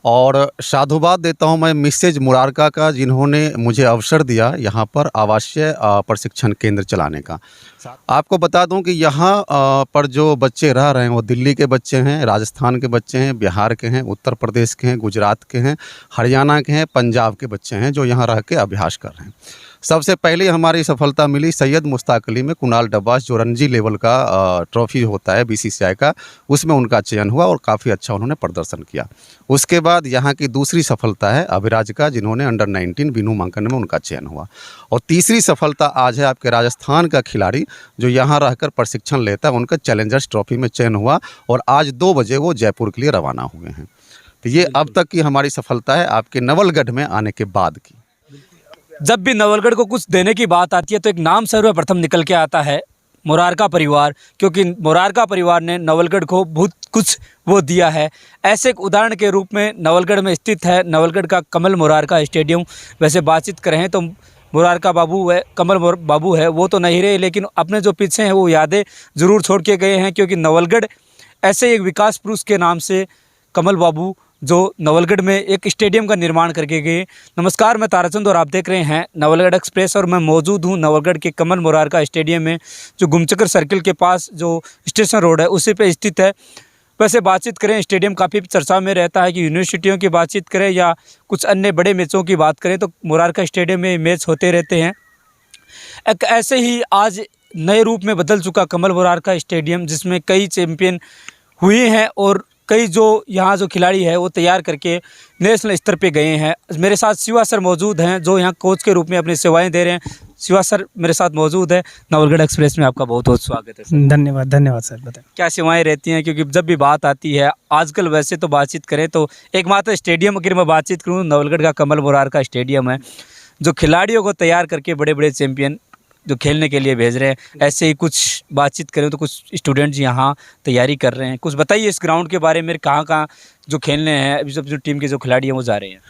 और साधुवाद देता हूं मैं मिसेज मुरारका का, जिन्होंने मुझे अवसर दिया यहाँ पर आवासीय प्रशिक्षण केंद्र चलाने का। आपको बता दूं कि यहाँ पर जो बच्चे रह रहे हैं वो दिल्ली के बच्चे हैं, राजस्थान के बच्चे हैं, बिहार के हैं, उत्तर प्रदेश के हैं, गुजरात के हैं, हरियाणा के हैं, पंजाब के बच्चे हैं जो यहाँ रह के अभ्यास कर रहे हैं। सबसे पहले हमारी सफलता मिली सैयद मुश्ताक अली में। कुणाल डब्बास जो रणजी लेवल का ट्रॉफी होता है बीसीसीआई का, उसमें उनका चयन हुआ और काफ़ी अच्छा उन्होंने प्रदर्शन किया। उसके बाद यहाँ की दूसरी सफलता है अभिराज का, जिन्होंने अंडर 19 बिनू मांकन में उनका चयन हुआ। और तीसरी सफलता आज है आपके राजस्थान का खिलाड़ी जो यहाँ रहकर प्रशिक्षण लेता है, उनका चैलेंजर्स ट्रॉफी में चयन हुआ और आज 2 बजे वो जयपुर के लिए रवाना हुए हैं। तो ये अब तक की हमारी सफलता है आपके नवलगढ़ में आने के बाद की। जब भी नवलगढ़ को कुछ देने की बात आती है तो एक नाम सर्वप्रथम निकल के आता है मुरारका परिवार, क्योंकि मुरारका परिवार ने नवलगढ़ को बहुत कुछ वो दिया है। ऐसे एक उदाहरण के रूप में नवलगढ़ में स्थित है नवलगढ़ का कमल मुरारका स्टेडियम। वैसे बातचीत करें तो मुरारका बाबू है, कमल बाबू है, वो तो नहीं रहे, लेकिन अपने जो पीछे हैं वो यादें ज़रूर छोड़ के गए हैं। क्योंकि नवलगढ़ ऐसे एक विकास पुरुष के नाम से कमल बाबू जो नवलगढ़ में एक स्टेडियम का निर्माण करके गए। नमस्कार, मैं ताराचंद और आप देख रहे हैं नवलगढ़ एक्सप्रेस और मैं मौजूद हूं नवलगढ़ के कमल मुरारका स्टेडियम में, जो गुमचक्कर सर्किल के पास जो स्टेशन रोड है उसी पे स्थित है। वैसे बातचीत करें, स्टेडियम काफ़ी चर्चा में रहता है कि यूनिवर्सिटियों की बातचीत करें या कुछ अन्य बड़े मैचों की बात करें तो मुरारका स्टेडियम में मैच होते रहते हैं। एक ऐसे ही आज नए रूप में बदल चुका कमल मुरारका स्टेडियम, जिसमें कई चैंपियन हुए हैं और कई जो यहाँ जो खिलाड़ी है वो तैयार करके नेशनल स्तर पे गए हैं। मेरे साथ शिवा सर मौजूद हैं जो यहाँ कोच के रूप में अपनी सेवाएं दे रहे हैं। शिवा सर मेरे साथ मौजूद है। नवलगढ़ एक्सप्रेस में आपका बहुत बहुत स्वागत है सर। धन्यवाद सर। बताएं क्या सेवाएं रहती हैं, क्योंकि जब भी बात आती है आजकल वैसे तो बातचीत करें तो एकमात्र स्टेडियम अगर मैं बातचीत करूँ नवलगढ़ का कमल मुरारका स्टेडियम है, जो खिलाड़ियों को तैयार करके बड़े बड़े चैंपियन जो खेलने के लिए भेज रहे हैं। ऐसे ही कुछ बातचीत करें तो कुछ स्टूडेंट्स यहाँ तैयारी कर रहे हैं। कुछ बताइए इस ग्राउंड के बारे में, कहाँ कहाँ जो खेलने हैं अभी सब जो टीम के जो खिलाड़ी हैं वो जा रहे हैं।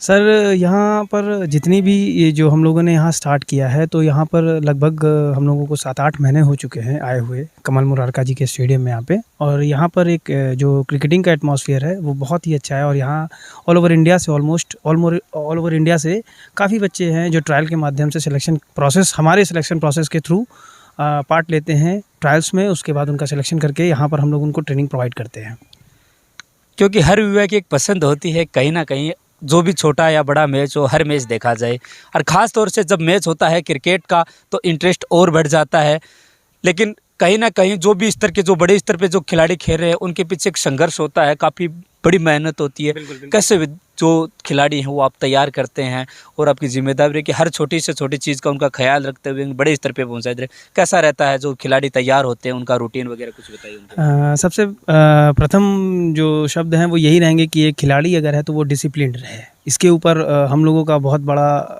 सर, यहाँ पर जितनी भी ये जो हम लोगों ने यहाँ स्टार्ट किया है तो यहाँ पर लगभग हम लोगों को 7-8 महीने हो चुके हैं आए हुए कमल मुरारका जी के स्टेडियम में यहाँ पे। और यहाँ पर एक जो क्रिकेटिंग का एटमॉस्फेयर है वो बहुत ही अच्छा है। और यहाँ ऑल ओवर इंडिया से ऑल ओवर इंडिया से काफ़ी बच्चे हैं जो ट्रायल के माध्यम से हमारे सिलेक्शन प्रोसेस के थ्रू पार्ट लेते हैं ट्रायल्स में। उसके बाद उनका सिलेक्शन करके यहाँ पर हम लोग उनको ट्रेनिंग प्रोवाइड करते हैं। क्योंकि हर युवा की एक पसंद होती है कहीं ना कहीं जो भी छोटा या बड़ा मैच हो हर मैच देखा जाए, और ख़ास तौर से जब मैच होता है क्रिकेट का तो इंटरेस्ट और बढ़ जाता है। लेकिन कहीं ना कहीं जो भी स्तर के जो बड़े स्तर पे जो खिलाड़ी खेल रहे हैं उनके पीछे एक संघर्ष होता है, काफ़ी बड़ी मेहनत होती है। बिल्कुल। कैसे जो खिलाड़ी हैं वो आप तैयार करते हैं और आपकी जिम्मेदारी है कि हर छोटी से छोटी चीज़ का उनका ख्याल रखते हुए बड़े स्तर पे पहुंचाए दे। कैसा रहता है जो खिलाड़ी तैयार होते हैं, उनका रूटीन वगैरह कुछ बताइए। सबसे प्रथम जो शब्द हैं वो यही रहेंगे कि एक खिलाड़ी अगर है तो वो डिसिप्लिन्ड रहे। इसके ऊपर हम लोगों का बहुत बड़ा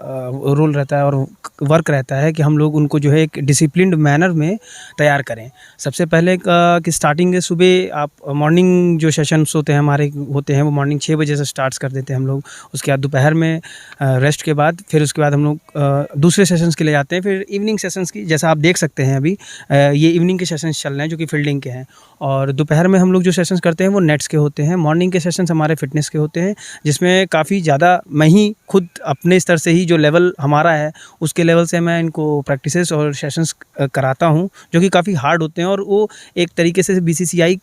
रोल रहता है और वर्क रहता है कि हम लोग उनको जो है एक डिसिप्लिन्ड मैनर में तैयार करें। सबसे पहले कि स्टार्टिंग सुबह आप मॉर्निंग जो सेशंस होते हैं हमारे होते हैं वो मॉर्निंग 6 बजे से स्टार्ट कर देते हैं हम लोग। उसके बाद दोपहर में रेस्ट के बाद फिर उसके बाद हम लोग दूसरे सेशंस के लिए जाते हैं। फिर इवनिंग सेशंस की जैसा आप देख सकते हैं अभी ये इवनिंग के सेशंस चल रहे हैं जो कि फील्डिंग के हैं। और दोपहर में हम लोग जो सेशंस करते हैं वो नेट्स के होते हैं। मॉर्निंग के सेशंस हमारे फिटनेस के होते हैं, जिसमें काफ़ी ज़्यादा मैं ही खुद अपने स्तर से ही जो लेवल हमारा है उसके लेवल से मैं इनको प्रैक्टिसेस और सेशंस कराता हूं, जो कि काफ़ी हार्ड होते हैं। और वो एक तरीके से बीसीसीआई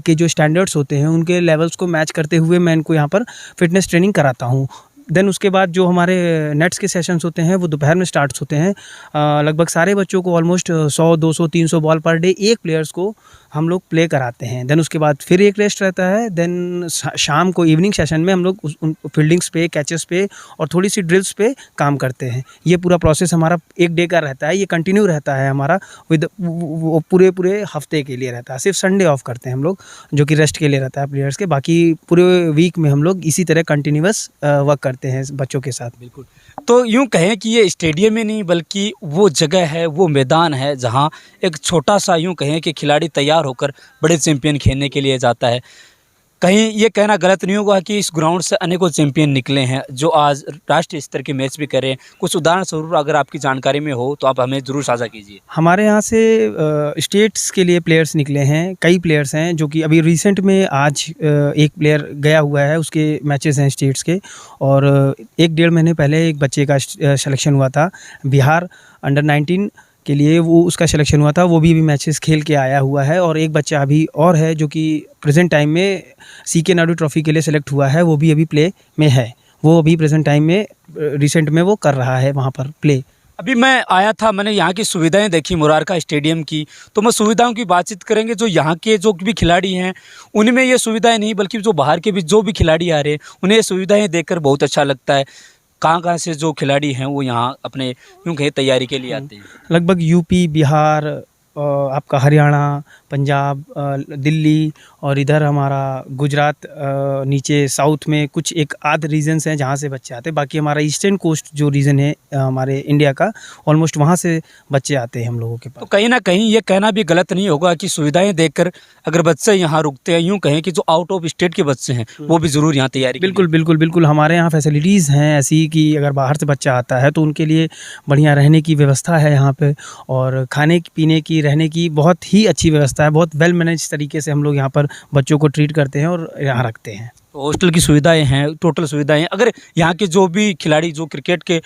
के जो स्टैंडर्ड्स होते हैं उनके लेवल्स को मैच करते हुए मैं इनको यहाँ पर फिटनेस ट्रेनिंग कराता हूँ। देन उसके बाद जो हमारे नेट्स के सेशंस होते हैं वो दोपहर में स्टार्ट होते हैं। लगभग सारे बच्चों को ऑलमोस्ट 100, 200, 300 बॉल पर डे एक प्लेयर्स को हम लोग प्ले कराते हैं। देन उसके बाद फिर एक रेस्ट रहता है। देन शाम को इवनिंग सेशन में हम लोग उन फील्डिंग्स पे, कैचेस पे और थोड़ी सी ड्रिल्स पे काम करते हैं। ये पूरा प्रोसेस हमारा एक डे का रहता है, ये कंटिन्यू रहता है हमारा विद पूरे हफ्ते के लिए रहता है। सिर्फ संडे ऑफ करते हैं हम लोग जो कि रेस्ट के लिए रहता है प्लेयर्स के। बाकी पूरे वीक में हम लोग इसी तरह कंटिन्यूअस वर्क करते हैं बच्चों के साथ। बिल्कुल। तो यूँ कहें कि ये स्टेडियम में नहीं बल्कि वो जगह है, वो मैदान है जहाँ एक छोटा सा यूँ कहें कि खिलाड़ी तैयार होकर बड़े चैंपियन खेलने के लिए जाता है। कहीं ये कहना गलत नहीं होगा कि इस ग्राउंड से अनेकों चैंपियन निकले हैं जो आज राष्ट्रीय स्तर के मैच भी कर रहे हैं। कुछ उदाहरण स्वरूप अगर आपकी जानकारी में हो तो आप हमें ज़रूर साझा कीजिए। हमारे यहाँ से स्टेट्स के लिए प्लेयर्स निकले हैं, कई प्लेयर्स हैं जो कि अभी रिसेंट में आज एक प्लेयर गया हुआ है, उसके मैचेस हैं स्टेट्स के। और 1-1.5 महीने पहले एक बच्चे का सिलेक्शन हुआ था बिहार अंडर 19 के लिए, वो उसका सिलेक्शन हुआ था, वो भी मैचेस खेल के आया हुआ है। और एक बच्चा अभी और है जो कि प्रेजेंट टाइम में सीके नायडू ट्रॉफी के लिए सेलेक्ट हुआ है, वो भी अभी प्ले में है। वो अभी प्रेजेंट टाइम में रिसेंट में वो कर रहा है वहाँ पर प्ले। अभी मैं आया था, मैंने यहाँ की सुविधाएं देखी मुरारका स्टेडियम की, तो मैं सुविधाओं की बातचीत करेंगे। जो यहाँ के जो भी खिलाड़ी हैं उनमें ये सुविधाएं नहीं, बल्कि जो बाहर के भी जो भी खिलाड़ी आ रहे हैं उन्हें ये सुविधाएं देखकर बहुत अच्छा लगता है। कहाँ से जो खिलाड़ी हैं वो यहाँ अपने यूँ कहीं तैयारी के लिए आते हैं? लगभग यूपी, बिहार, आपका हरियाणा, पंजाब, दिल्ली और इधर हमारा गुजरात, नीचे साउथ में कुछ एक आध रीजन्स हैं जहाँ से बच्चे आते हैं। बाकी हमारा ईस्टर्न कोस्ट जो रीजन है हमारे इंडिया का, ऑलमोस्ट वहाँ से बच्चे आते हैं हम लोगों के तो पास। कहीं ना कहीं ये कहना भी गलत नहीं होगा कि सुविधाएं देखकर अगर बच्चे यहाँ रुकते हैं, यूँ कहें कि जो आउट ऑफ स्टेट के बच्चे हैं वो भी ज़रूर यहाँ तैयारी के लिए। बिल्कुल बिल्कुल बिल्कुल, हमारे यहाँ फैसिलिटीज़ हैं ऐसी कि अगर बाहर से बच्चा आता है तो उनके लिए बढ़िया रहने की व्यवस्था है यहाँ पे, और खाने पीने की, रहने की बहुत ही अच्छी व्यवस्था है। बहुत वेल मैनेज तरीके से हम लोग यहाँ पर बच्चों को ट्रीट करते हैं और यहाँ रखते हैं। तो हॉस्टल की सुविधाएं हैं, टोटल सुविधाएं हैं। अगर यहाँ के जो भी खिलाड़ी जो क्रिकेट के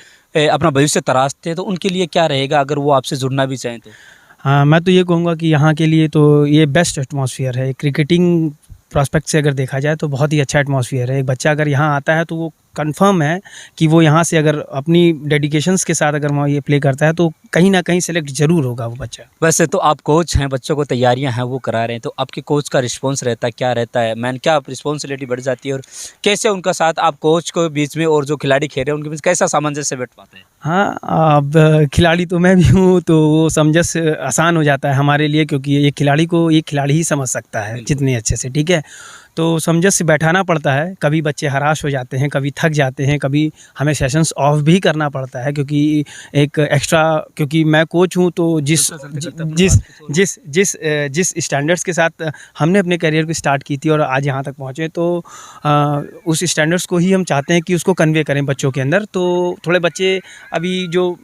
अपना भविष्य तराशते हैं तो उनके लिए क्या रहेगा अगर वो आपसे जुड़ना भी चाहें तो? हाँ, मैं तो ये कहूँगा कि यहाँ के लिए तो ये बेस्ट एटमॉस्फेयर है। क्रिकेटिंग प्रॉस्पेक्ट से अगर देखा जाए तो बहुत ही अच्छा एटमॉस्फेयर है। एक बच्चा अगर यहाँ आता है तो वो कंफर्म है कि वो यहाँ से अगर अपनी डेडिकेशंस के साथ अगर वहाँ ये प्ले करता है तो कहीं ना कहीं सेलेक्ट ज़रूर होगा वो बच्चा। वैसे तो आप कोच हैं, बच्चों को तैयारियां हैं वो करा रहे हैं, तो आपके कोच का रिस्पांस रहता है, क्या रहता है मैन, क्या रिस्पॉन्सिबिलिटी बढ़ जाती है और कैसे उनका साथ आप कोच को बीच में और जो खिलाड़ी खेल रहे हैं उनके बीच कैसा सामंजस्य बैठ पाते हैं? हाँ, अब खिलाड़ी तो मैं भी हूँ तो वो सामंजस्य आसान हो जाता है हमारे लिए, क्योंकि एक खिलाड़ी को एक खिलाड़ी ही समझ सकता है जितने अच्छे से, ठीक है। तो सामंजस्य बैठाना पड़ता है। कभी बच्चे हराश हो जाते हैं, कभी थक जाते हैं, कभी हमें सेशंस ऑफ भी करना पड़ता है, क्योंकि एक एक्स्ट्रा, क्योंकि मैं कोच हूँ तो जिस स्टैंडर्ड्स के साथ हमने अपने करियर को स्टार्ट की थी और आज यहाँ तक पहुँचे, तो उस स्टैंडर्ड्स को ही हम चाहते हैं कि उसको कन्वे करें बच्चों के अंदर। तो थोड़े बच्चे अभी जो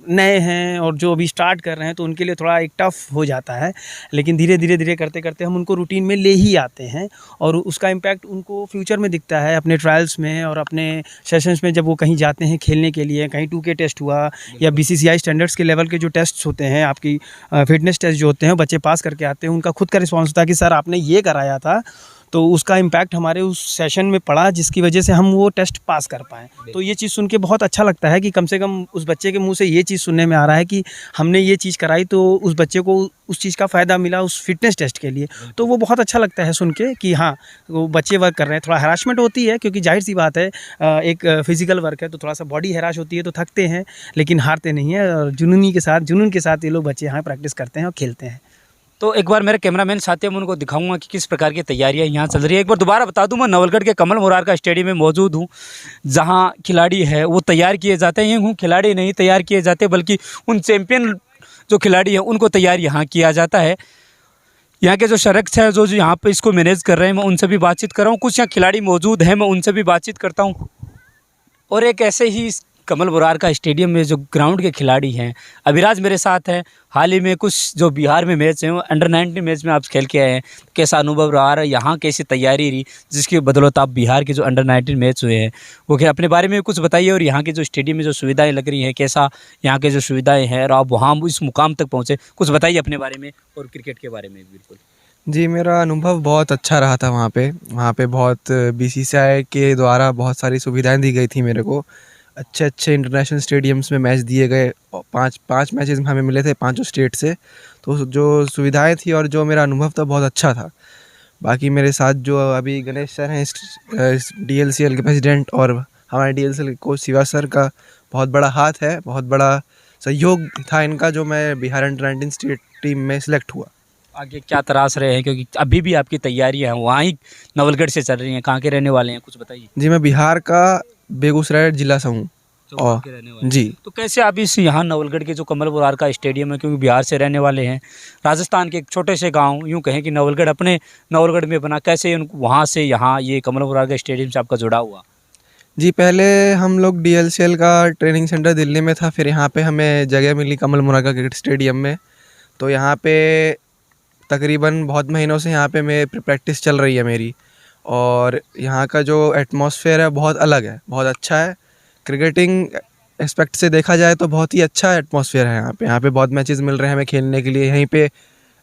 नए हैं और जो अभी स्टार्ट कर रहे हैं तो उनके लिए थोड़ा एक टफ़ हो जाता है, लेकिन धीरे धीरे करते करते हम उनको रूटीन में ले ही आते हैं और उसका इम्पैक्ट उनको फ्यूचर में दिखता है अपने ट्रायल्स में और अपने सेशंस में। जब वो कहीं जाते हैं खेलने के लिए, कहीं 2K टेस्ट हुआ या BCCI स्टैंडर्ड्स के लेवल के जो टेस्ट होते हैं, आपकी फिटनेस टेस्ट जो होते हैं, बच्चे पास करके आते हैं, उनका खुद का रिस्पॉन्स होता है कि सर आपने ये कराया था, तो उसका इम्पैक्ट हमारे उस सेशन में पड़ा जिसकी वजह से हम वो टेस्ट पास कर पाएँ। तो ये चीज़ सुन के बहुत अच्छा लगता है कि कम से कम उस बच्चे के मुंह से ये चीज़ सुनने में आ रहा है कि हमने ये चीज़ कराई तो उस बच्चे को उस चीज़ का फ़ायदा मिला उस फिटनेस टेस्ट के लिए। तो वो बहुत अच्छा लगता है सुन के कि हाँ, वो बच्चे वर्क कर रहे हैं। थोड़ा हैरासमेंट होती है क्योंकि जाहिर सी बात है, एक फिजिकल वर्क है तो थोड़ा सा बॉडी हैराश होती है, तो थकते हैं, लेकिन हारते नहीं हैं और जुनून के साथ ये लोग बच्चे यहाँ प्रैक्टिस करते हैं और खेलते हैं। तो एक बार मेरे कैमरामैन साथी हैं, मैं उनको दिखाऊंगा कि किस प्रकार की तैयारियां यहाँ चल रही है। एक बार दोबारा बता दूं, मैं नवलगढ़ के कमल मुरारका स्टेडियम में मौजूद हूँ, जहाँ खिलाड़ी है वो तैयार किए जाते हैं। यूँ खिलाड़ी नहीं तैयार किए जाते बल्कि उन चैम्पियन जो खिलाड़ी हैं उनको तैयार यहाँ किया जाता है। यहाँ के जो शरक्स हैं जो यहाँ पर इसको मैनेज कर रहे हैं, मैं उनसे भी बातचीत कर रहा हूँ। कुछ यहाँ खिलाड़ी मौजूद हैं, मैं उनसे भी बातचीत करता हूँ। और एक ऐसे ही कमल मुरारका स्टेडियम में जो ग्राउंड के खिलाड़ी हैं, अभिराज मेरे साथ हैं। हाल ही में कुछ जो बिहार में मैच हैं, अंडर 19 मैच में आप खेल के आए हैं, कैसा अनुभव रहा है, यहाँ कैसी तैयारी रही जिसकी बदौलत आप बिहार के जो अंडर 19 मैच हुए हैं वो क्या, अपने बारे में कुछ बताइए। और यहाँ के जो स्टेडियम में जो सुविधाएं लग रही हैं, कैसा यहाँ के जो सुविधाएँ हैं और आप वहाँ इस मुकाम तक पहुँचे, कुछ बताइए अपने बारे में और क्रिकेट के बारे में। बिल्कुल जी, मेरा अनुभव बहुत अच्छा रहा था वहाँ पे बहुत BCCI के द्वारा बहुत सारी सुविधाएं दी गई थी मेरे को। अच्छे इंटरनेशनल स्टेडियम्स में मैच दिए गए, पाँच मैचेस हमें मिले थे 5 स्टेट से। तो जो सुविधाएं थी और जो मेरा अनुभव था बहुत अच्छा था। बाकी मेरे साथ जो अभी गणेश सर हैं DLCL के प्रेसिडेंट, और हमारे DLCL के कोच शिवा सर का बहुत बड़ा हाथ है, बहुत बड़ा सहयोग था इनका, जो मैं बिहार अंडर 19 स्टेट टीम में सिलेक्ट हुआ। आगे क्या तराश रहे हैं, क्योंकि अभी भी आपकी तैयारियां हैं वहाँ ही नवलगढ़ से चल रही हैं, कहाँ के रहने वाले हैं, कुछ बताइए। जी, मैं बिहार का बेगूसराय ज़िला से हूँ। और के रहने वाले। जी तो कैसे आप इस यहाँ नवलगढ़ के जो कमल मुरारका स्टेडियम है, क्योंकि बिहार से रहने वाले हैं, राजस्थान के एक छोटे से गांव, यूँ कहें कि नवलगढ़ अपने नवलगढ़ में बना, कैसे वहाँ से यहाँ ये कमल मुरारका स्टेडियम से आपका जुड़ा हुआ? जी, पहले हम लोग DLCL का ट्रेनिंग सेंटर दिल्ली में था, फिर यहाँ पे हमें जगह मिली कमल मुरारका क्रिकेट स्टेडियम में। तो यहाँ पे तकरीबन बहुत महीनों से यहाँ पे मैं प्रैक्टिस चल रही है मेरी, और यहाँ का जो एटमॉस्फेयर है बहुत अलग है, बहुत अच्छा है। क्रिकेटिंग एस्पेक्ट से देखा जाए तो बहुत ही अच्छा एटमॉस्फेयर है यहाँ पे बहुत मैचेस मिल रहे हैं हमें खेलने के लिए। यहीं पे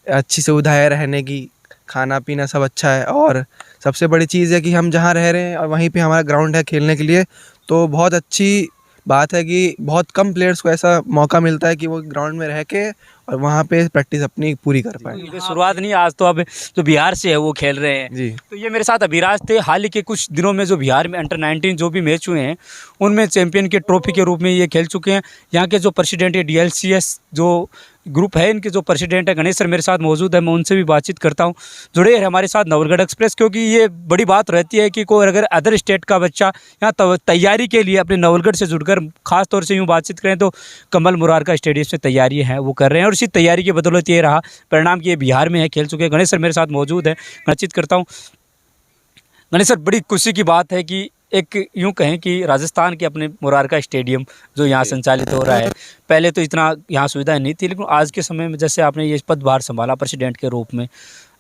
अच्छी सुविधाएं रहने की, खाना पीना सब अच्छा है, और सबसे बड़ी चीज़ है कि हम जहाँ रह रहे हैं और वहीं पे हमारा ग्राउंड है खेलने के लिए। तो बहुत अच्छी बात है कि बहुत कम प्लेयर्स को ऐसा मौका मिलता है कि वो ग्राउंड में रह के और वहाँ पे प्रैक्टिस अपनी पूरी कर पाए। ये शुरुआत नहीं, आज तो अब जो बिहार से है वो खेल रहे हैं। जी तो ये मेरे साथ अभिराज थे। हाल ही के कुछ दिनों में जो बिहार में अंडर-19 जो भी मैच हुए हैं, उनमें चैंपियन के ट्रॉफी के रूप में ये खेल चुके हैं। यहाँ के जो प्रेसिडेंट है DLCS जो ग्रुप है, इनके जो प्रेसिडेंट है गणेश सर मेरे साथ मौजूद है, मैं उनसे भी बातचीत करता हूँ। जुड़े हैं हमारे साथ नवलगढ़ एक्सप्रेस, क्योंकि ये बड़ी बात रहती है कि कोई अगर अदर स्टेट का बच्चा यहाँ तैयारी के लिए अपने नवलगढ़ से जुड़कर, खास तौर से यूँ बातचीत करें तो कमल मुरारका स्टेडियम से तैयारी है वो कर रहे हैं, और इसी तैयारी की बदौलत ये रहा परिणाम कि ये बिहार में है, खेल चुके हैं। गणेश सर मेरे साथ मौजूद है, बातचीत करता हूँ। गणेश सर, बड़ी खुशी की बात है कि एक यूँ कहें कि राजस्थान के अपने मुरारका स्टेडियम जो यहाँ संचालित हो रहा है, पहले तो इतना यहाँ सुविधाएं नहीं थी, लेकिन आज के समय में जैसे आपने ये पदभार संभाला प्रेसिडेंट के रूप में,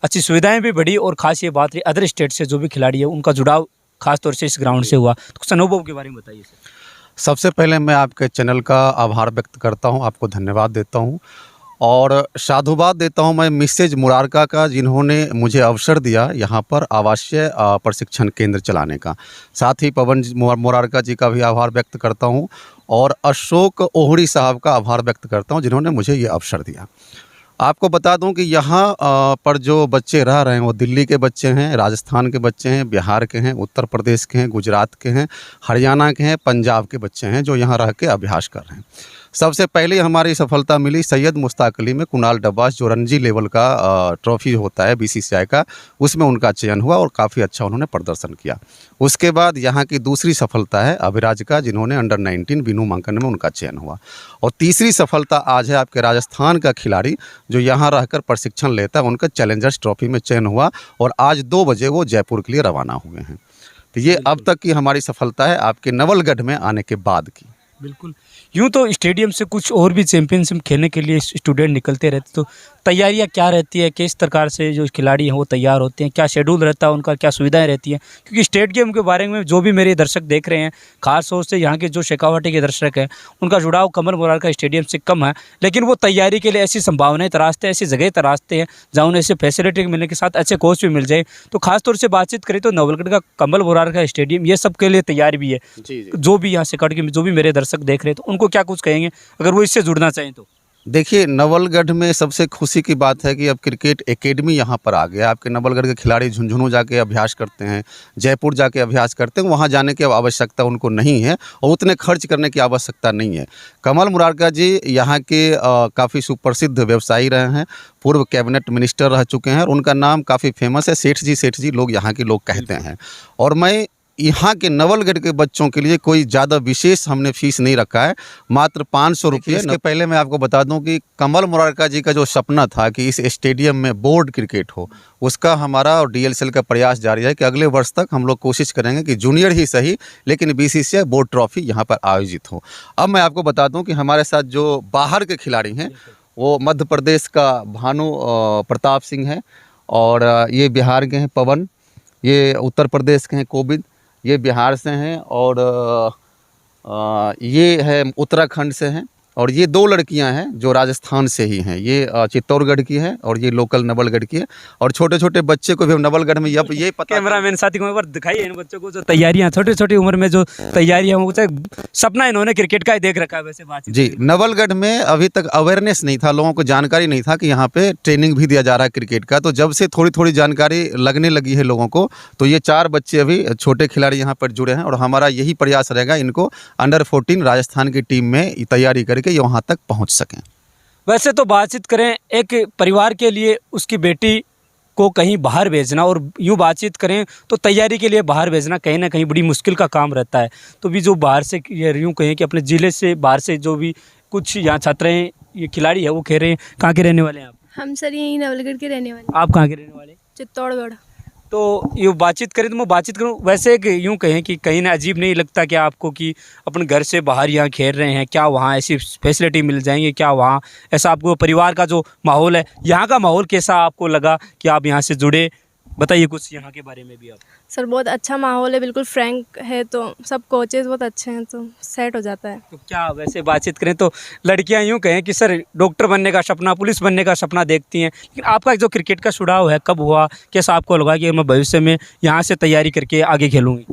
अच्छी सुविधाएं भी बढ़ी, और खास ये बात रही अदर स्टेट से जो भी खिलाड़ी है उनका जुड़ाव खास तौर से इस ग्राउंड से हुआ। तो कुछ अनुभव के बारे में बताइए सर। सबसे पहले मैं आपके चैनल का आभार व्यक्त करता हूं, आपको धन्यवाद देता हूं और साधुवाद देता हूं मैं मिसेज मुरारका का, जिन्होंने मुझे अवसर दिया यहाँ पर आवासीय प्रशिक्षण केंद्र चलाने का। साथ ही पवन मुरारका जी का भी आभार व्यक्त करता हूं और अशोक ओहड़ी साहब का आभार व्यक्त करता हूं, जिन्होंने मुझे ये अवसर दिया। आपको बता दूं कि यहाँ पर जो बच्चे रह रहे हैं वो दिल्ली के बच्चे हैं, राजस्थान के बच्चे हैं, बिहार के हैं, उत्तर प्रदेश के हैं, गुजरात के हैं, हरियाणा के हैं, पंजाब के बच्चे हैं जो यहाँ रह के अभ्यास कर रहे हैं। सबसे पहले हमारी सफलता मिली सैयद मुश्ताक अली में, कुणाल डब्बास जो रणजी लेवल का ट्रॉफी होता है BCCI का, उसमें उनका चयन हुआ और काफ़ी अच्छा उन्होंने प्रदर्शन किया। उसके बाद यहाँ की दूसरी सफलता है अभिराज का, जिन्होंने अंडर-19 बिनू मांकन में उनका चयन हुआ। और तीसरी सफलता आज है आपके राजस्थान का खिलाड़ी जो यहाँ रहकर प्रशिक्षण लेता है, उनका चैलेंजर्स ट्रॉफी में चयन हुआ और आज 2 बजे वो जयपुर के लिए रवाना हुए हैं। तो ये अब तक की हमारी सफलता है आपके नवलगढ़ में आने के बाद की। बिल्कुल, यूँ तो स्टेडियम से कुछ और भी चैंपियनशिप खेलने के लिए स्टूडेंट निकलते रहते, तो तैयारियां क्या रहती है, किस प्रकार से जो खिलाड़ी हैं वो तैयार होते हैं, क्या शेड्यूल रहता है उनका, क्या सुविधाएं रहती हैं? क्योंकि स्टेट गेम के बारे में जो भी मेरे दर्शक देख रहे हैं, खास तौर से यहाँ के जो शेखावाटी के दर्शक हैं, उनका जुड़ाव कमल मुरारका स्टेडियम से कम है, लेकिन वो तैयारी के लिए ऐसी संभावनाएं तराशते हैं, ऐसी जगह तराशते हैं जहाँ उन्हें ऐसे फैसिलिटी मिलने के साथ अच्छे कोच भी मिल जाए। तो खास तौर से बातचीत करें तो नवलगढ़ का कमल मुरारका स्टेडियम ये सब के लिए तैयार भी है। जो भी यहाँ से कट के जो भी मेरे दर्शक देख रहे हैं, तो उनको क्या कुछ कहेंगे अगर वो इससे जुड़ना चाहें तो? देखिए, नवलगढ़ में सबसे खुशी की बात है कि अब क्रिकेट एकेडमी यहाँ पर आ गया। आपके नवलगढ़ के खिलाड़ी झुंझुनू जाके अभ्यास करते हैं, जयपुर जाके अभ्यास करते हैं, वहाँ जाने की अब आवश्यकता उनको नहीं है और उतने खर्च करने की आवश्यकता नहीं है। कमल मुरारका जी यहाँ के काफ़ी सुप्रसिद्ध व्यवसायी रहे हैं, पूर्व कैबिनेट मिनिस्टर रह चुके हैं और उनका नाम काफ़ी फेमस है, सेठ जी लोग यहाँ के लोग कहते हैं। और मैं यहाँ के नवलगढ़ के बच्चों के लिए कोई ज़्यादा विशेष हमने फीस नहीं रखा है, मात्र 500 रुपये। इसके पहले मैं आपको बता दूं कि कमल मुरारका जी का जो सपना था कि इस स्टेडियम में बोर्ड क्रिकेट हो, उसका हमारा और DLCL का प्रयास जारी है कि अगले वर्ष तक हम लोग कोशिश करेंगे कि जूनियर ही सही लेकिन BCCI बोर्ड ट्रॉफी यहाँ पर आयोजित हो। अब मैं आपको बता दूँ कि हमारे साथ जो बाहर के खिलाड़ी हैं वो मध्य प्रदेश का भानु प्रताप सिंह है, और ये बिहार के हैं पवन, ये उत्तर प्रदेश के हैं कोविद, ये बिहार से हैं, और ये है उत्तराखंड से हैं, और ये 2 लड़कियां हैं जो राजस्थान से ही हैं। ये चित्तौड़गढ़ की है और ये लोकल नवलगढ़ की है। और छोटे छोटे बच्चे को भी हम नवलगढ़ में ये पता, कैमरामैन साथी को एक बार दिखाइए इन बच्चों को जो तैयारियां, छोटी छोटी उम्र में जो तैयारियां, वो सपना इन्होंने क्रिकेट का ही देख रखा है। वैसे बात जी, नवलगढ़ में अभी तक अवेयरनेस नहीं था, लोगों को जानकारी नहीं था कि यहाँ पे ट्रेनिंग भी दिया जा रहा है क्रिकेट का। तो जब से थोड़ी थोड़ी जानकारी लगने लगी है लोगों को, तो ये 4 बच्चे अभी छोटे खिलाड़ी यहाँ पर जुड़े हैं और हमारा यही प्रयास रहेगा इनको अंडर-14 राजस्थान की टीम में तैयारी करके ये वहाँ तक पहुँच सकें। वैसे तो बातचीत करें एक परिवार के लिए, उसकी बेटी को कहीं बाहर भेजना और यूँ बातचीत करें तो तैयारी के लिए बाहर भेजना कहीं ना कहीं बड़ी मुश्किल का काम रहता है। तो भी जो बाहर से यूँ कहें कि अपने ज़िले से बाहर से जो भी कुछ यहाँ छात्र हैं, ये खिलाड़ी है, वो खेल रहे हैं। कहाँ के रहने वाले हैं आप? हम सर यहीं नवलगढ़ के रहने वाले। आप कहाँ के रहने वाले? चित्तौड़गढ़। तो यूँ बातचीत करें तो मैं बातचीत करूँ वैसे एक यूँ कहें कि कहीं ना अजीब नहीं लगता क्या आपको कि अपने घर से बाहर यहाँ खेल रहे हैं? क्या वहाँ ऐसी फैसिलिटी मिल जाएंगी? क्या वहाँ ऐसा आपको परिवार का जो माहौल है, यहाँ का माहौल कैसा आपको लगा कि आप यहाँ से जुड़े? बताइए कुछ यहाँ के बारे में भी आप। सर बहुत अच्छा माहौल है, बिल्कुल फ्रैंक है, तो सब कोचेज़ बहुत अच्छे हैं, तो सेट हो जाता है। तो क्या वैसे बातचीत करें तो लड़कियां यूं कहें कि सर डॉक्टर बनने का सपना, पुलिस बनने का सपना देखती हैं, लेकिन आपका जो क्रिकेट का जुड़ाव है कब हुआ? कैसा आपको लगा कि मैं भविष्य में यहाँ से तैयारी करके आगे खेलूँगी?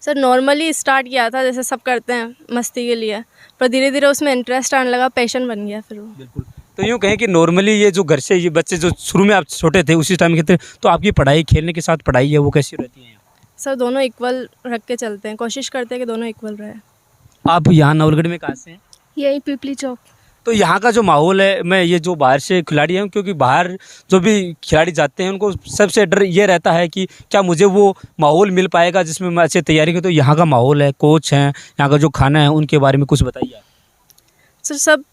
सर नॉर्मली स्टार्ट किया था जैसे सब करते हैं मस्ती के लिए, पर धीरे धीरे उसमें इंटरेस्ट आने लगा, पैशन बन गया फिर वो। बिल्कुल। तो यूँ कहें कि नॉर्मली ये जो घर से ये बच्चे जो शुरू में आप छोटे थे उसी टाइम खेलते, तो आपकी पढ़ाई खेलने के साथ पढ़ाई है वो कैसी रहती है? सर दोनों इक्वल रख के चलते हैं, कोशिश करते हैं कि दोनों इक्वल रहे। आप यहाँ नवलगढ़ में कहाँ से हैं? यही पिपली चौक। तो यहाँ का जो माहौल है, मैं ये जो बाहर से खिलाड़ी हैं, क्योंकि बाहर जो भी खिलाड़ी जाते हैं उनको सबसे डर ये रहता है कि क्या मुझे वो माहौल मिल पाएगा जिसमें मैं अच्छे तैयारी करूँ? तो यहाँ का माहौल है, कोच हैं, यहाँ का जो खाना है, उनके बारे में कुछ बताइए आप। सर सब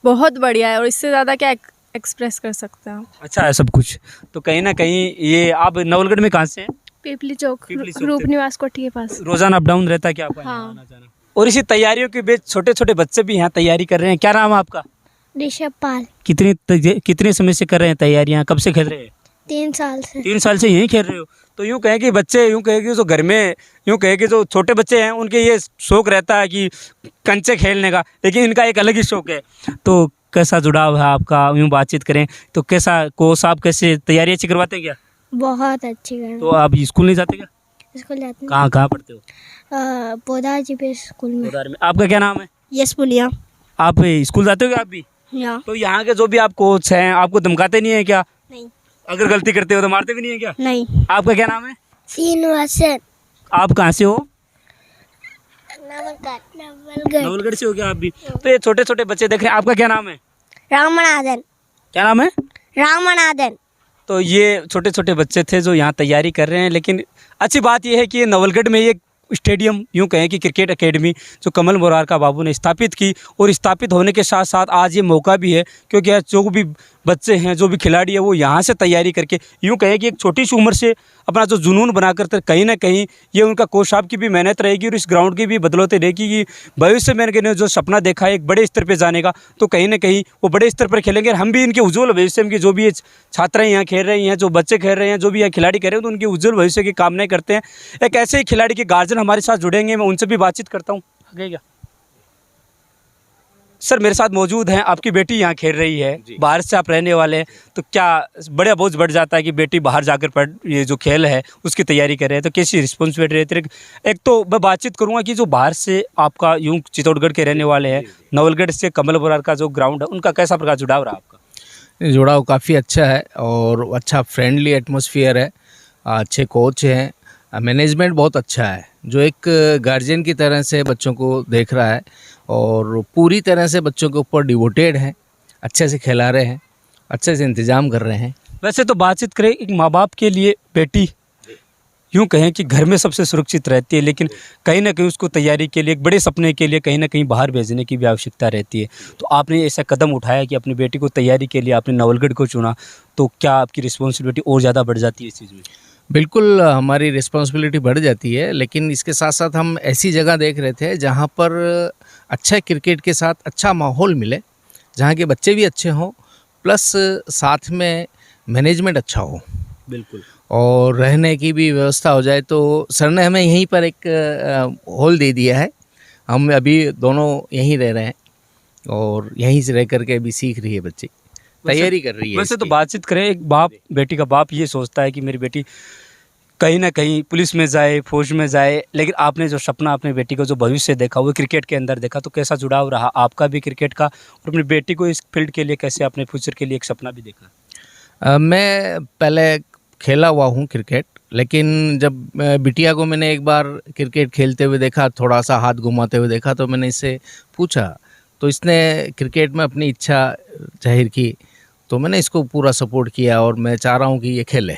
बहुत बढ़िया है और इससे ज़्यादा क्या एक्सप्रेस कर सकते हैं आप। अच्छा है सब कुछ। तो कहीं ना कहीं ये आप नवलगढ़ में कहाँ से हैं? पिपली चौक, पिपली चौक रूप से। निवास कोठी के पास। रोजाना अप डाउन रहता है क्या आपका यहाँ हाँ। आना जाना? और इसी तैयारियों के बीच छोटे छोटे बच्चे भी यहाँ तैयारी कर रहे हैं। क्या नाम है आपका? ऋषभ पाल। कितने समय से कर रहे हैं तैयारियाँ? कब से खेल रहे हैं? 3 साल से। 3 साल से यहीं खेल रहे हो। तो यूँ कहें कि बच्चे, यूँ कहें कि जो घर में, यूँ कहें कि जो छोटे बच्चे हैं उनके ये शौक रहता है कि कंचे खेलने का, लेकिन इनका एक अलग ही शौक है। तो कैसा जुड़ाव है आपका? यूँ बातचीत करें तो कैसा कोच आप कैसे तैयारी अच्छी करवाते हैं क्या? बहुत अच्छी कर। तो आप स्कूल नहीं जाते क्या? स्कूल जाते हैं। कहाँ कहाँ पढ़ते हो? पोदार जी पे स्कूल में। उधर में। आपका क्या नाम है? यस पुलिया। आप स्कूल जाते हो क्या आप भी? यहाँ तो यहाँ के जो भी आप कोच हैं आपको धमकाते नहीं है क्या? नहीं। अगर गलती करते हो तो मारते भी नहीं है क्या? नहीं। आपका क्या नाम है? सीनिवासन। आप कहाँ से हो? नवलगढ़। नवलगढ़ से हो क्या आप भी? तो ये छोटे छोटे बच्चे देख रहे हैं, आपका क्या नाम है? रामनाथन। क्या नाम है? रामनाथन। तो ये छोटे छोटे बच्चे थे जो यहाँ तैयारी कर रहे हैं, लेकिन अच्छी बात यह है कि ये नवलगढ़ में ये स्टेडियम, यूँ कहें कि क्रिकेट एकेडमी जो कमल मोरारका बाबू ने स्थापित की, और स्थापित होने के साथ साथ आज ये मौका भी है क्योंकि आज जो भी बच्चे हैं, जो भी खिलाड़ी है, वो यहाँ से तैयारी करके यूँ कहें कि एक छोटी सी उम्र से अपना जो जुनून बनाकर कहीं ना कहीं ये उनका कोच साहब की भी मेहनत रहेगी और इस ग्राउंड की भी बदलौती रहेगी कि भविष्य में इन्होंने जो सपना देखा है एक बड़े स्तर पर जाने का, तो कहीं ना कहीं वो बड़े स्तर पर खेलेंगे। और हम भी इनके उज्ज्वल भविष्य में जो भी छात्राएँ यहाँ खेल रही हैं, जो बच्चे खेल रहे हैं, जो भी यहाँ खिलाड़ी खेल रहे हैं, तो उनके उज्ज्वल भविष्य की कामनाएं करते हैं। एक ऐसे ही खिलाड़ी के गार्जियन हमारे साथ जुड़ेंगे, मैं उनसे भी बातचीत करता हूँ। आगे क्या सर मेरे साथ मौजूद हैं, आपकी बेटी यहाँ खेल रही है, बाहर से आप रहने वाले हैं, तो क्या बड़ा बोझ बढ़ जाता है कि बेटी बाहर जाकर पढ़, ये जो खेल है उसकी तैयारी कर रहे हैं, तो कैसी रिस्पॉन्सिबिलिटी रहती है? एक तो मैं बातचीत करूँगा कि जो बाहर से आपका यूँ चित्तौड़गढ़ के रहने वाले हैं, नवलगढ़ से कमल मोरार का जो ग्राउंड है, उनका कैसा प्रकार जुड़ाव रहा आपका? जुड़ाव काफ़ी अच्छा है और अच्छा फ्रेंडली एटमॉस्फेयर है, अच्छे कोच हैं, मैनेजमेंट बहुत अच्छा है, जो एक गार्जियन की तरह से बच्चों को देख रहा है और पूरी तरह से बच्चों के ऊपर डिवोटेड है, अच्छे से खिला रहे हैं, अच्छे से इंतज़ाम कर रहे हैं। वैसे तो बातचीत करें, एक माँ बाप के लिए बेटी यूँ कहें कि घर में सबसे सुरक्षित रहती है, लेकिन कहीं ना कहीं उसको तैयारी के लिए, एक बड़े सपने के लिए कहीं ना कहीं बाहर भेजने की भी आवश्यकता रहती है। तो आपने ऐसा कदम उठाया कि अपनी बेटी को तैयारी के लिए आपने नवलगढ़ को चुना, तो क्या आपकी रिस्पॉन्सिबिलिटी और ज़्यादा बढ़ जाती है इस चीज़ में? बिल्कुल हमारी रिस्पॉन्सिबिलिटी बढ़ जाती है, लेकिन इसके साथ साथ हम ऐसी जगह देख रहे थे जहाँ पर अच्छा क्रिकेट के साथ अच्छा माहौल मिले, जहाँ के बच्चे भी अच्छे हों, प्लस साथ में मैनेजमेंट अच्छा हो, बिल्कुल, और रहने की भी व्यवस्था हो जाए। तो सर ने हमें यहीं पर एक हॉल दे दिया है, हम अभी दोनों यहीं रह रहे हैं और यहीं से रह करके अभी सीख रही है बच्ची, तैयारी कर रही है। वैसे तो इसकी। बातचीत करें, एक बाप, बेटी का बाप ये सोचता है कि मेरी बेटी कहीं ना कहीं पुलिस में जाए, फौज में जाए, लेकिन आपने जो सपना अपनी बेटी को जो भविष्य देखा वो क्रिकेट के अंदर देखा, तो कैसा जुड़ाव रहा आपका भी क्रिकेट का, और अपनी बेटी को इस फील्ड के लिए कैसे अपने फ्यूचर के लिए एक सपना भी देखा? मैं पहले खेला हुआ हूँ क्रिकेट, लेकिन जब बिटिया को मैंने एक बार क्रिकेट खेलते हुए देखा, थोड़ा सा हाथ घुमाते हुए देखा, तो मैंने इससे पूछा, तो इसने क्रिकेट में अपनी इच्छा जाहिर की। तो मैंने इसको पूरा सपोर्ट किया और मैं चाह रहा हूँ कि ये खेले।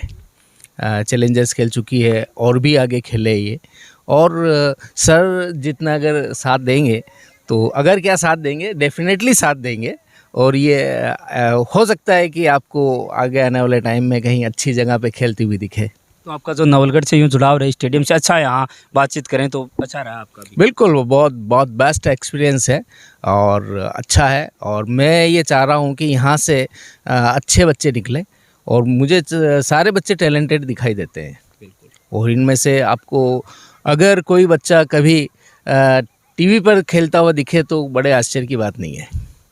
चैलेंजर्स खेल चुकी है और भी आगे खेले ये। और सर जितना अगर साथ देंगे तो अगर क्या साथ देंगे, डेफिनेटली साथ देंगे। और ये हो सकता है कि आपको आगे आने वाले टाइम में कहीं अच्छी जगह पे खेलती हुई दिखे। तो आपका जो नवलगढ़ से यूँ जुड़ाव रहे स्टेडियम से, अच्छा है, यहाँ बातचीत करें तो अच्छा रहा आपका भी। बिल्कुल, वो बहुत बहुत बेस्ट एक्सपीरियंस है और अच्छा है। और मैं ये चाह रहा हूँ कि यहाँ से अच्छे बच्चे निकलें और मुझे सारे बच्चे टैलेंटेड दिखाई देते हैं। और इनमें से आपको अगर कोई बच्चा कभी टीवी पर खेलता हुआ दिखे तो बड़े आश्चर्य की बात नहीं है।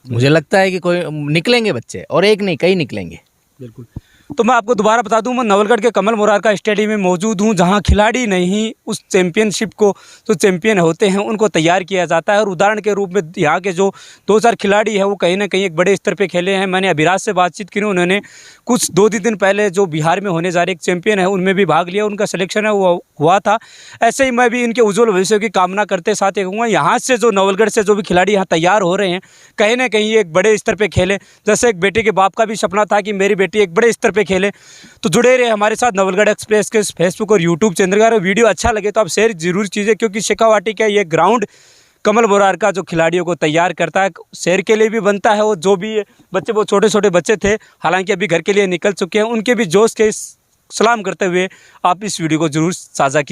मुझे लगता है कि कोई निकलेंगे बच्चे, और एक नहीं कई निकलेंगे। बिल्कुल। तो मैं आपको दोबारा बता दूं, मैं नवलगढ़ के कमल मुरारका स्टेडियम में मौजूद हूं, जहां खिलाड़ी नहीं उस चैंपियनशिप को, जो चैंपियन होते हैं उनको तैयार किया जाता है। और उदाहरण के रूप में यहाँ के जो 2-4 खिलाड़ी हैं वो कहीं ना कहीं एक बड़े स्तर पे खेले हैं। मैंने अभिराज से बातचीत की, उन्होंने कुछ 2 दिन पहले जो बिहार में होने जा रहे एक चैंपियन है उनमें भी भाग लिया, उनका सिलेक्शन है वो हुआ था। ऐसे ही मैं भी इनके उज्ज्वल भविष्य की कामना करते साथ एक हूँ, यहाँ से जो नवलगढ़ से जो भी खिलाड़ी यहाँ तैयार हो रहे हैं कहीं ना कहीं एक बड़े स्तर पे खेले। जैसे एक बेटे के बाप का भी सपना था कि मेरी बेटी एक बड़े स्तर पे खेले। तो जुड़े रहे हमारे साथ नवलगढ़ एक्सप्रेस के फेसबुक और यूट्यूब चैनल का। वीडियो अच्छा लगे तो आप शेयर जरूर कीजिए, क्योंकि शेखावाटी का ये ग्राउंड कमल मुरारका जो खिलाड़ियों को तैयार करता है, शेर के लिए भी बनता है। वो जो भी बच्चे, वो छोटे छोटे बच्चे थे, हालांकि अभी घर के लिए निकल चुके हैं, उनके भी जोश के सलाम करते हुए आप इस वीडियो को जरूर साझा कीजिए।